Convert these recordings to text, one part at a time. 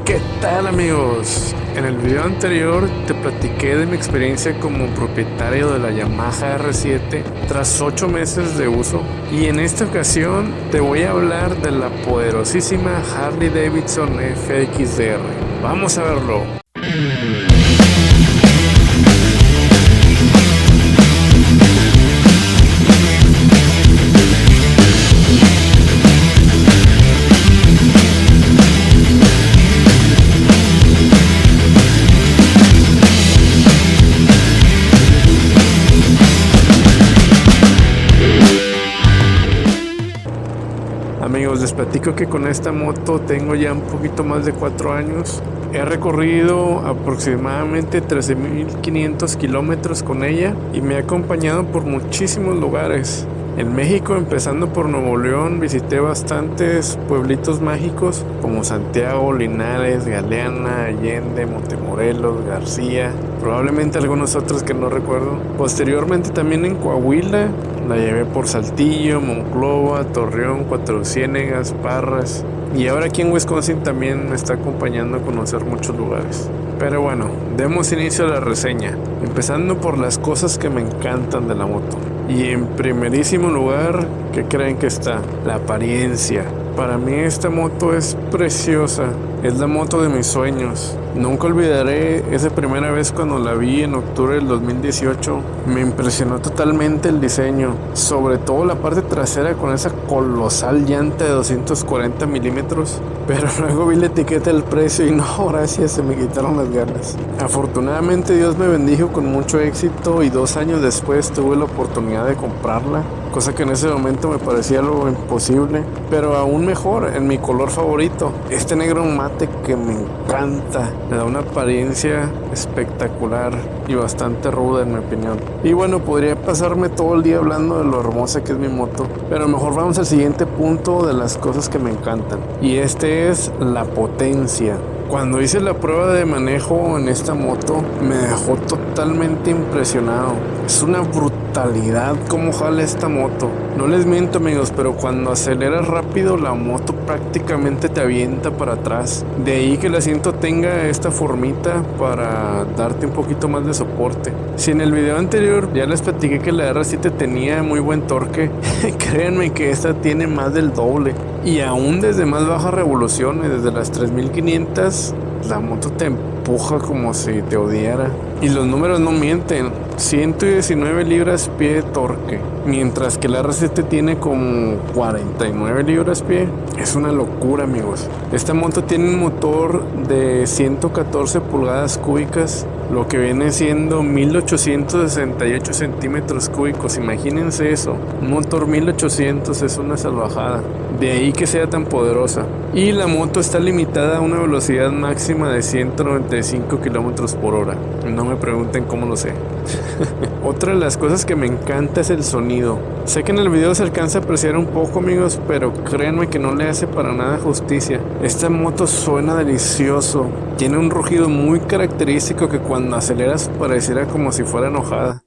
¿Qué tal, amigos? En el video anterior te platiqué de mi experiencia como propietario de la Yamaha R7 tras 8 meses de uso, y en esta ocasión te voy a hablar de la poderosísima Harley Davidson FXDR. Vamos a verlo. Amigos, les platico que con esta moto tengo ya un poquito más de 4 años. He recorrido aproximadamente 13.500 kilómetros con ella y me ha acompañado por muchísimos lugares. En México, empezando por Nuevo León, visité bastantes pueblitos mágicos como Santiago, Linares, Galeana, Allende, Montemorelos, García, probablemente algunos otros que no recuerdo. Posteriormente también en Coahuila, la llevé por Saltillo, Monclova, Torreón, Cuatro Ciénegas, Parras. Y ahora aquí en Wisconsin también me está acompañando a conocer muchos lugares. Pero bueno, demos inicio a la reseña, empezando por las cosas que me encantan de la moto. Y en primerísimo lugar, ¿qué creen que está? La apariencia. Para mí esta moto es preciosa, es la moto de mis sueños. Nunca olvidaré esa primera vez cuando la vi en octubre del 2018. Me impresionó totalmente el diseño, sobre todo la parte trasera con esa colosal llanta de 240 milímetros. Pero luego vi la etiqueta del precio y no, gracias, se me quitaron las ganas. Afortunadamente Dios me bendijo con mucho éxito y 2 años después tuve la oportunidad de comprarla, cosa que en ese momento me parecía algo imposible, pero aún mejor, en mi color favorito, este negro mate que me encanta. Le da una apariencia espectacular y bastante ruda, en mi opinión. Y bueno, podría pasarme todo el día hablando de lo hermosa que es mi moto, pero mejor vamos al siguiente punto de las cosas que me encantan, y este es la potencia. Cuando hice la prueba de manejo en esta moto, me dejó totalmente impresionado. Es una brutalidad cómo jala esta moto. No les miento, amigos, pero cuando aceleras rápido, la moto prácticamente te avienta para atrás. De ahí que el asiento tenga esta formita para darte un poquito más de soporte. Si en el video anterior ya les platiqué que la R7 tenía muy buen torque, créanme que esta tiene más del doble. Y aún desde más bajas revoluciones, desde las 3500, la moto te empuja como si te odiara. Y los números no mienten, 119 libras-pie de torque, mientras que la R7 tiene como 49 libras-pie. Es una locura, amigos. Esta moto tiene un motor de 114 pulgadas cúbicas, lo que viene siendo 1868 centímetros cúbicos. Imagínense eso, un motor 1800 es una salvajada. De ahí que sea tan poderosa. Y la moto está limitada a una velocidad máxima de 195 kilómetros por hora. No me pregunten cómo lo sé. Otra de las cosas que me encanta es el sonido. Sé que en el video se alcanza a apreciar un poco, amigos, pero créanme que no le hace para nada justicia. Esta moto suena delicioso. Tiene un rugido muy característico que cuando aceleras pareciera como si fuera enojada.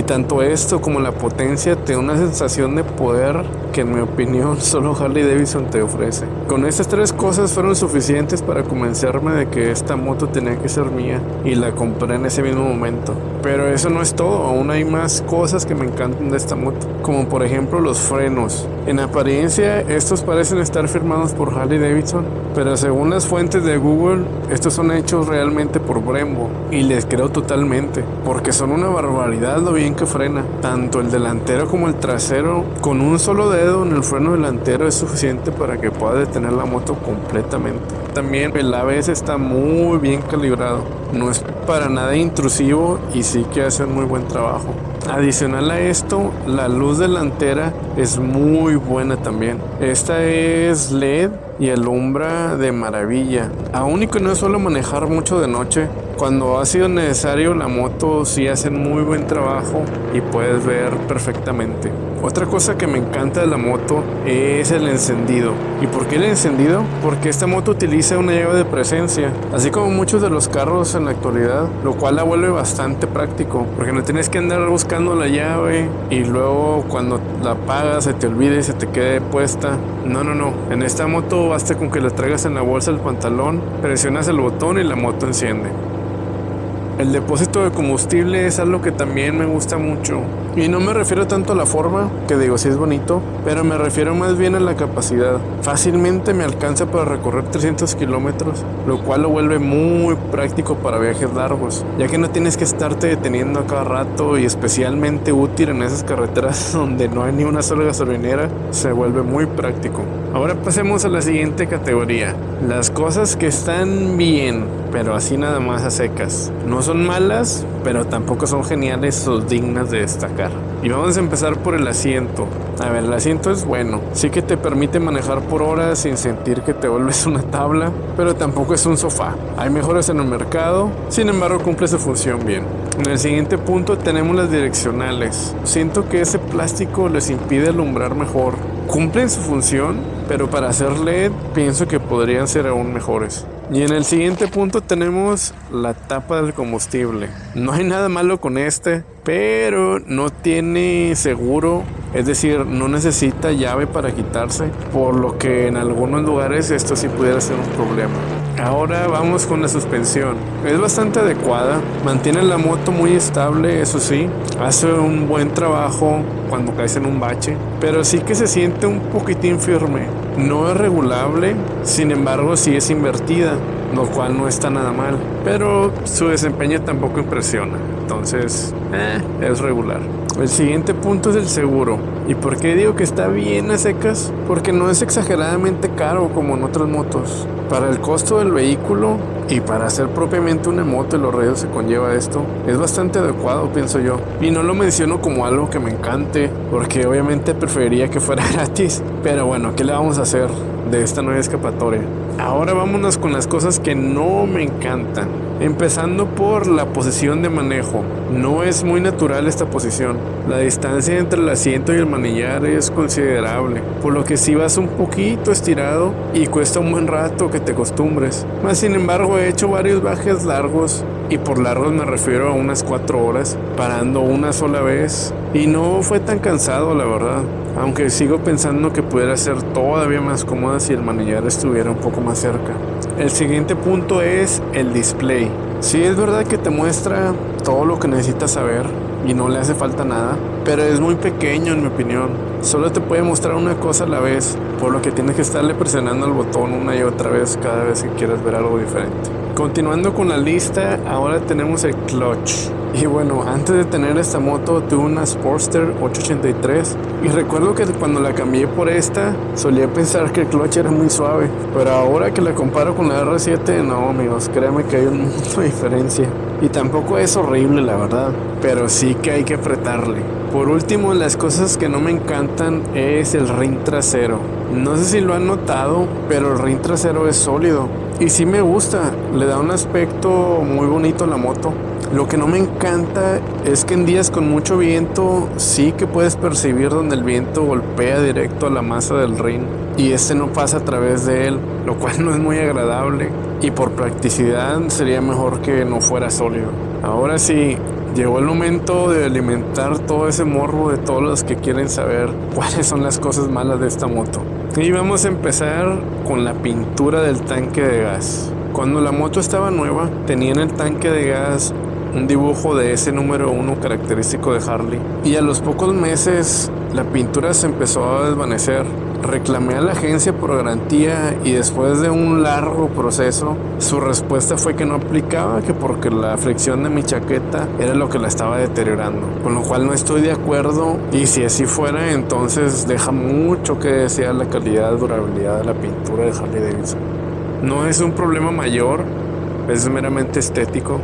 Tanto esto como la potencia te da una sensación de poder que, en mi opinión, solo Harley Davidson te ofrece. Con estas 3 cosas fueron suficientes para convencerme de que esta moto tenía que ser mía, y la compré en ese mismo momento. Pero eso no es todo, aún hay más cosas que me encantan de esta moto, como por ejemplo los frenos. En apariencia estos parecen estar firmados por Harley Davidson, pero según las fuentes de Google, estos son hechos realmente por Brembo, y les creo totalmente, porque son una barbaridad lo bien que frena. Tanto el delantero como el trasero, con un solo dedo en el freno delantero es suficiente para que pueda detener la moto completamente. También el ABS está muy bien calibrado, no es para nada intrusivo y sí que hace un muy buen trabajo. Adicional a esto, la luz delantera es muy buena también. Esta es LED y alumbra de maravilla. Aún y que no suelo manejar mucho de noche, cuando ha sido necesario, la moto sí hace muy buen trabajo y puedes ver perfectamente. Otra cosa que me encanta de la moto es el encendido. ¿Y por qué el encendido? Porque esta moto utiliza una llave de presencia. Así como muchos de los carros en en la actualidad, lo cual la vuelve bastante práctico, porque no tienes que andar buscando la llave y luego cuando la apagas se te olvide y se te quede puesta. No. En esta moto basta con que la traigas en la bolsa del pantalón, presionas el botón y la moto enciende. El depósito de combustible es algo que también me gusta mucho. Y no me refiero tanto a la forma, que digo, sí es bonito, pero me refiero más bien a la capacidad. Fácilmente me alcanza para recorrer 300 kilómetros, lo cual lo vuelve muy práctico para viajes largos, ya que no tienes que estarte deteniendo a cada rato, y especialmente útil en esas carreteras donde no hay ni una sola gasolinera, se vuelve muy práctico. Ahora pasemos a la siguiente categoría, las cosas que están bien, pero así nada más a secas. No son malas, pero tampoco son geniales o dignas de destacar. Y vamos a empezar por el asiento. A ver, el asiento es bueno. Sí que te permite manejar por horas sin sentir que te vuelves una tabla, pero tampoco es un sofá. Hay mejores en el mercado, sin embargo cumple su función bien. En el siguiente punto tenemos las direccionales. Siento que ese plástico les impide alumbrar mejor. Cumplen su función, pero para hacer LED pienso que podrían ser aún mejores. Y en el siguiente punto tenemos la tapa del combustible. No hay nada malo con este, pero no tiene seguro, es decir, no necesita llave para quitarse, por lo que en algunos lugares esto sí pudiera ser un problema. Ahora vamos con la suspensión. Es bastante adecuada, mantiene la moto muy estable, eso sí, hace un buen trabajo cuando caes en un bache, pero sí que se siente un poquitín firme. No es regulable, sin embargo sí es invertida, lo cual no está nada mal, pero su desempeño tampoco impresiona, entonces es regular. El siguiente punto es el seguro. ¿Y por qué digo que está bien a secas? Porque no es exageradamente caro como en otras motos. Para el costo del vehículo y para hacer propiamente una moto y los riesgos que conlleva esto, es bastante adecuado, pienso yo. Y no lo menciono como algo que me encante, porque obviamente preferiría que fuera gratis. Pero bueno, ¿qué le vamos a hacer? De esta nueva escapatoria. Ahora vámonos con las cosas que no me encantan. Empezando por la posición de manejo. No es muy natural esta posición. La distancia entre el asiento y el manillar es considerable, por lo que si vas un poquito estirado y cuesta un buen rato que te acostumbres. Más sin embargo, he hecho varios viajes largos, y por largos me refiero a unas 4 horas, parando una sola vez, y no fue tan cansado, la verdad. Aunque sigo pensando que pudiera ser todavía más cómoda si el manillar estuviera un poco más cerca. El siguiente punto es el display. Sí, es verdad que te muestra todo lo que necesitas saber y no le hace falta nada, pero es muy pequeño en mi opinión. Solo te puede mostrar una cosa a la vez, por lo que tienes que estarle presionando el botón una y otra vez cada vez que quieras ver algo diferente. Continuando con la lista, ahora tenemos el clutch. Y bueno, antes de tener esta moto tuve una Sportster 883 y recuerdo que cuando la cambié por esta solía pensar que el clutch era muy suave, pero ahora que la comparo con la R7, no amigos, créanme que hay un mundo de diferencia. Y tampoco es horrible, la verdad, pero sí que hay que apretarle. Por último, las cosas que no me encantan es el rin trasero. No sé si lo han notado, pero el rin trasero es sólido y sí me gusta, le da un aspecto muy bonito a la moto. Lo que no me encanta es que en días con mucho viento sí que puedes percibir donde el viento golpea directo a la masa del rin y este no pasa a través de él, lo cual no es muy agradable, y por practicidad sería mejor que no fuera sólido. Ahora sí, llegó el momento de alimentar todo ese morbo de todos los que quieren saber cuáles son las cosas malas de esta moto. Y vamos a empezar con la pintura del tanque de gas. Cuando la moto estaba nueva, tenía en el tanque de gas un dibujo de ese número 1 característico de Harley, y a los pocos meses la pintura se empezó a desvanecer. Reclamé a la agencia por garantía y después de un largo proceso, su respuesta fue que no aplicaba, que porque la fricción de mi chaqueta era lo que la estaba deteriorando, con lo cual no estoy de acuerdo, y si así fuera, entonces deja mucho que desear la calidad y durabilidad de la pintura de Harley Davidson. No es un problema mayor, es meramente estético.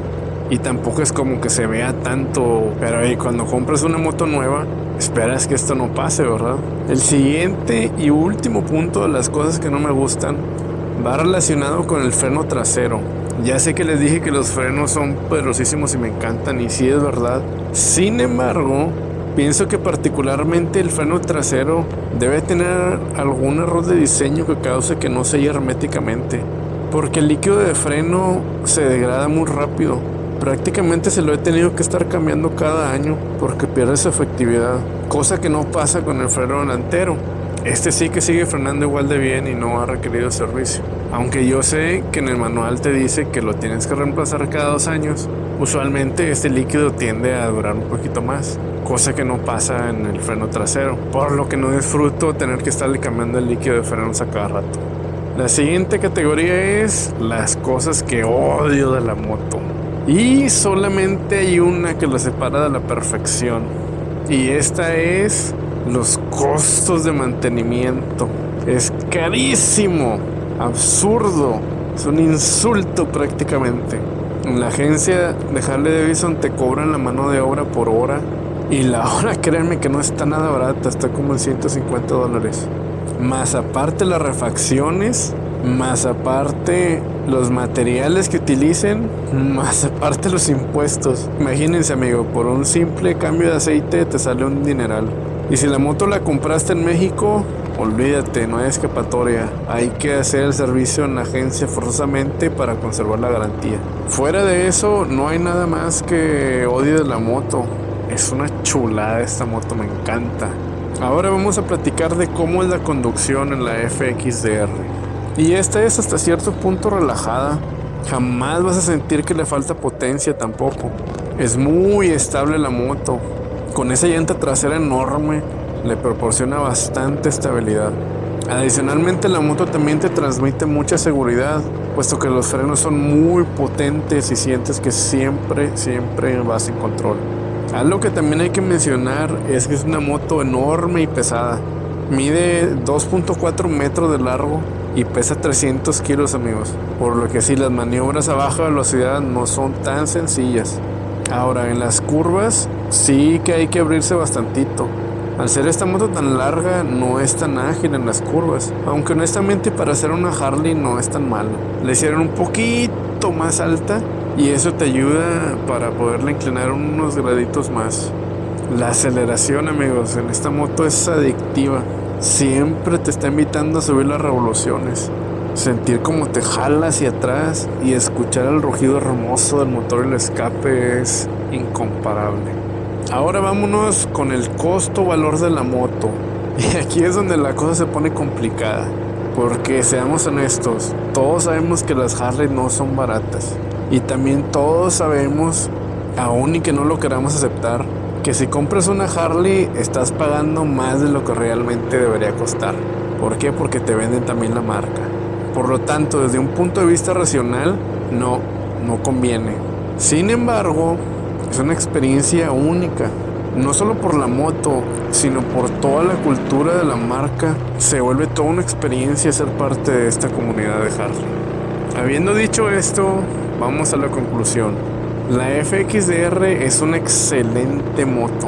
Y tampoco es como que se vea tanto, pero cuando compras una moto nueva, esperas que esto no pase, ¿verdad? El siguiente y último punto de las cosas que no me gustan va relacionado con el freno trasero. Ya sé que les dije que los frenos son poderosísimos y me encantan, y sí es verdad. Sin embargo, pienso que particularmente el freno trasero debe tener algún error de diseño que cause que no selle herméticamente. porque el líquido de freno se degrada muy rápido. Prácticamente se lo he tenido que estar cambiando cada año porque pierde su efectividad, cosa que no pasa con el freno delantero. Este sí que sigue frenando igual de bien y no ha requerido servicio. Aunque yo sé que en el manual te dice que lo tienes que reemplazar cada 2 años, usualmente este líquido tiende a durar un poquito más, cosa que no pasa en el freno trasero, por lo que no disfruto tener que estarle cambiando el líquido de frenos a cada rato. La siguiente categoría es las cosas que odio de la moto. Y solamente hay una que lo separa de la perfección. Y esta es los costos de mantenimiento. Es carísimo, absurdo, es un insulto prácticamente. En la agencia de Harley Davidson te cobran la mano de obra por hora. Y la hora, créanme que no está nada barata, está como en $150. Más aparte las refacciones, más aparte los materiales que utilicen, más aparte los impuestos. Imagínense, amigo, por un simple cambio de aceite te sale un dineral. Y si la moto la compraste en México, olvídate, no hay escapatoria. Hay que hacer el servicio en la agencia forzosamente para conservar la garantía. Fuera de eso, no hay nada más que odie de la moto. Es una chulada esta moto, me encanta. Ahora vamos a platicar de cómo es la conducción en la FXDR. Y esta es hasta cierto punto relajada. Jamás vas a sentir que le falta potencia tampoco. Es muy estable la moto. Con esa llanta trasera enorme le proporciona bastante estabilidad. Adicionalmente la moto también te transmite mucha seguridad, puesto que los frenos son muy potentes y sientes que siempre vas en control. Algo que también hay que mencionar es que es una moto enorme y pesada. Mide 2.4 metros de largo y pesa 300 kilos, amigos. Por lo que sí, las maniobras a baja velocidad no son tan sencillas. Ahora, en las curvas sí que hay que abrirse bastantito. Al ser esta moto tan larga, no es tan ágil en las curvas. Aunque honestamente para hacer una Harley no es tan malo. Le hicieron un poquito más alta y eso te ayuda para poderla inclinar unos graditos más. La aceleración, amigos, en esta moto es adictiva. Siempre te está invitando a subir las revoluciones. Sentir como te jala hacia atrás y escuchar el rugido hermoso del motor y el escape es incomparable. Ahora vámonos con el costo-valor de la moto. Y aquí es donde la cosa se pone complicada. Porque seamos honestos, todos sabemos que las Harley no son baratas. Y también todos sabemos, aún y que no lo queramos aceptar, que si compras una Harley estás pagando más de lo que realmente debería costar. ¿Por qué? Porque te venden también la marca. Por lo tanto, desde un punto de vista racional, no conviene. Sin embargo, es una experiencia única. No solo por la moto, sino por toda la cultura de la marca. Se vuelve toda una experiencia ser parte de esta comunidad de Harley. Habiendo dicho esto, vamos a la conclusión. La FXDR es una excelente moto.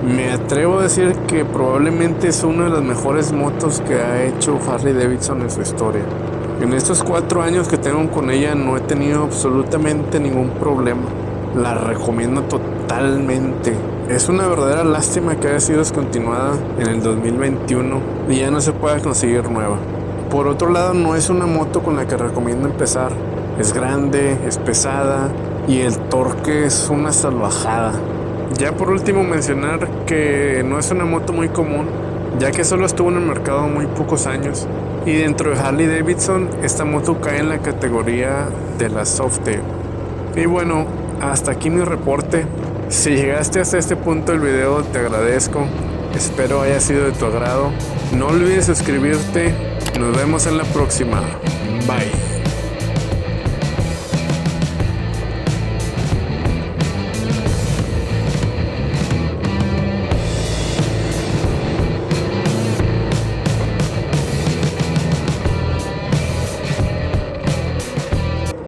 Me atrevo a decir que probablemente es una de las mejores motos que ha hecho Harley Davidson en su historia. En estos 4 años que tengo con ella no he tenido absolutamente ningún problema. La recomiendo totalmente. Es una verdadera lástima que haya sido descontinuada en el 2021 y ya no se pueda conseguir nueva. Por otro lado, no es una moto con la que recomiendo empezar. Es grande, es pesada y el torque es una salvajada. Ya por último mencionar que no es una moto muy común, ya que solo estuvo en el mercado muy pocos años. Y dentro de Harley Davidson, esta moto cae en la categoría de la Softail. Y bueno, hasta aquí mi reporte. Si llegaste hasta este punto del video, te agradezco. Espero haya sido de tu agrado. No olvides suscribirte. Nos vemos en la próxima. Bye.